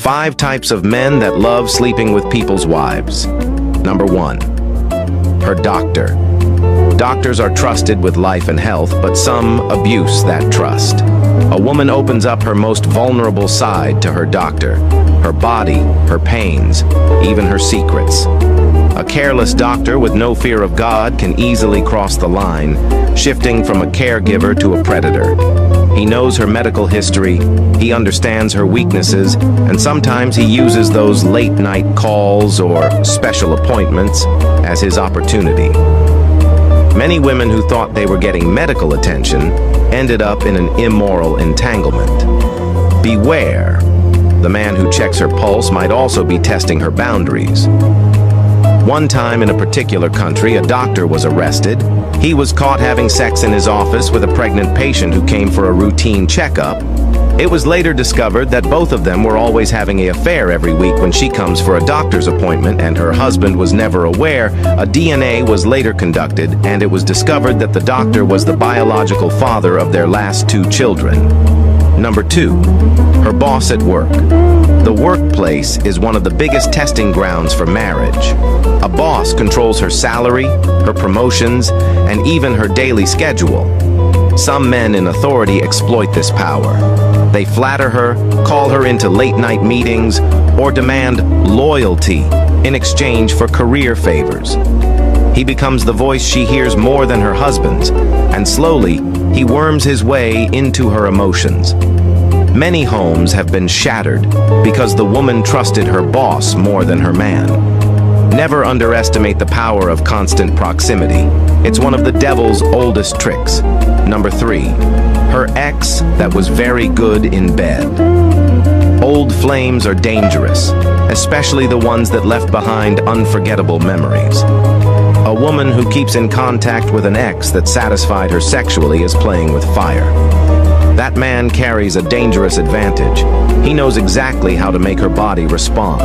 5 types of men that love sleeping with people's wives. Number 1. Her doctor. Doctors are trusted with life and health, but some abuse that trust. A woman opens up her most vulnerable side to her doctor. Her body, her pains, even her secrets. A careless doctor with no fear of God can easily cross the line, shifting from a caregiver to a predator. He knows her medical history, he understands her weaknesses, and sometimes he uses those late-night calls or special appointments as his opportunity. Many women who thought they were getting medical attention ended up in an immoral entanglement. Beware. The man who checks her pulse might also be testing her boundaries. One time in a particular country, a doctor was arrested. He was caught having sex in his office with a pregnant patient who came for a routine checkup. It was later discovered that both of them were always having an affair every week when she comes for a doctor's appointment, and her husband was never aware. A DNA was later conducted, and it was discovered that the doctor was the biological father of their last 2 children. Number 2. Her boss at work. The workplace is one of the biggest testing grounds for marriage. A boss controls her salary, her promotions, and even her daily schedule. Some men in authority exploit this power. They flatter her, call her into late-night meetings, or demand loyalty in exchange for career favors. He becomes the voice she hears more than her husband's, and slowly, he worms his way into her emotions. Many homes have been shattered because the woman trusted her boss more than her man. Never underestimate the power of constant proximity. It's one of the devil's oldest tricks. Number 3. Her ex that was very good in bed. Old flames are dangerous, especially the ones that left behind unforgettable memories. A woman who keeps in contact with an ex that satisfied her sexually is playing with fire. That man carries a dangerous advantage. He knows exactly how to make her body respond.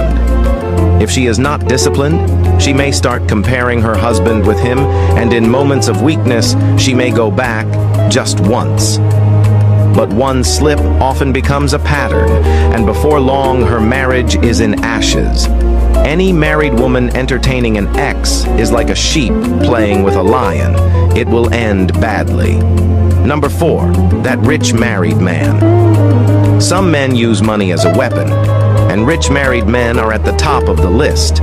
If she is not disciplined, she may start comparing her husband with him, and in moments of weakness, she may go back just once. But one slip often becomes a pattern, and before long, her marriage is in ashes. Any married woman entertaining an ex is like a sheep playing with a lion. It will end badly. Number 4. That rich married man. Some men use money as a weapon, and rich married men are at the top of the list.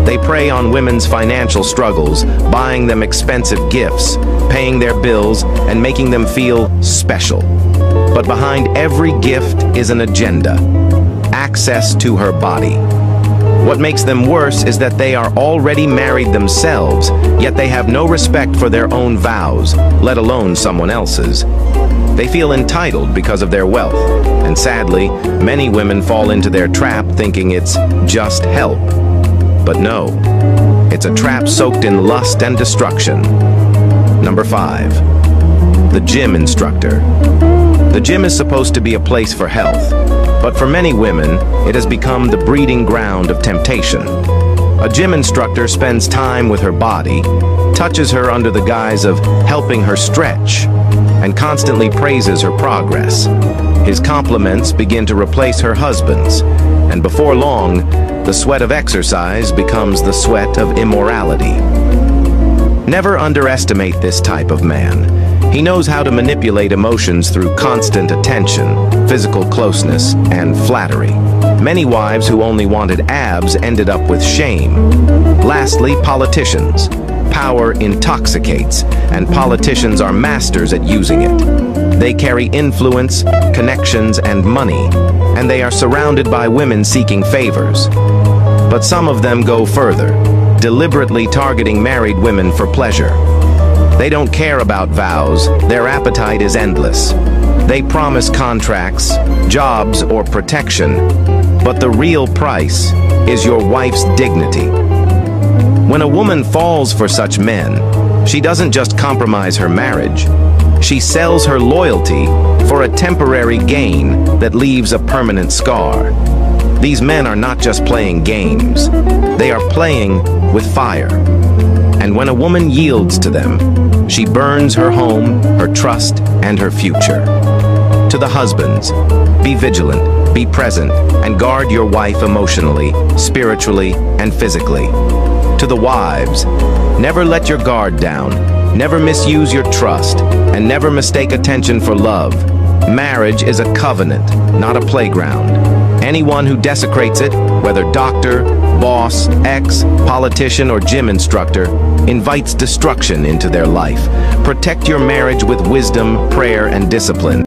They prey on women's financial struggles, buying them expensive gifts, paying their bills, and making them feel special. But behind every gift is an agenda: access to her body. What makes them worse is that they are already married themselves, yet they have no respect for their own vows, let alone someone else's. They feel entitled because of their wealth, and sadly, many women fall into their trap thinking it's just help. But no, it's a trap soaked in lust and destruction. Number 5. The gym instructor. The gym is supposed to be a place for health, but for many women, it has become the breeding ground of temptation. A gym instructor spends time with her body, touches her under the guise of helping her stretch, and constantly praises her progress. His compliments begin to replace her husband's, and before long, the sweat of exercise becomes the sweat of immorality. Never underestimate this type of man. He knows how to manipulate emotions through constant attention, physical closeness, and flattery. Many wives who only wanted abs ended up with shame. Lastly, politicians. Power intoxicates, and politicians are masters at using it. They carry influence, connections, and money, and they are surrounded by women seeking favors. But some of them go further, deliberately targeting married women for pleasure. They don't care about vows, their appetite is endless. They promise contracts, jobs, or protection, but the real price is your wife's dignity. When a woman falls for such men, she doesn't just compromise her marriage, she sells her loyalty for a temporary gain that leaves a permanent scar. These men are not just playing games, they are playing with fire. And when a woman yields to them, she burns her home, her trust, and her future. To the husbands, be vigilant, be present, and guard your wife emotionally, spiritually, and physically. To the wives, never let your guard down, never misuse your trust, and never mistake attention for love. Marriage is a covenant, not a playground. Anyone who desecrates it, whether doctor, boss, ex, politician, or gym instructor, invites destruction into their life. Protect your marriage with wisdom, prayer, and discipline.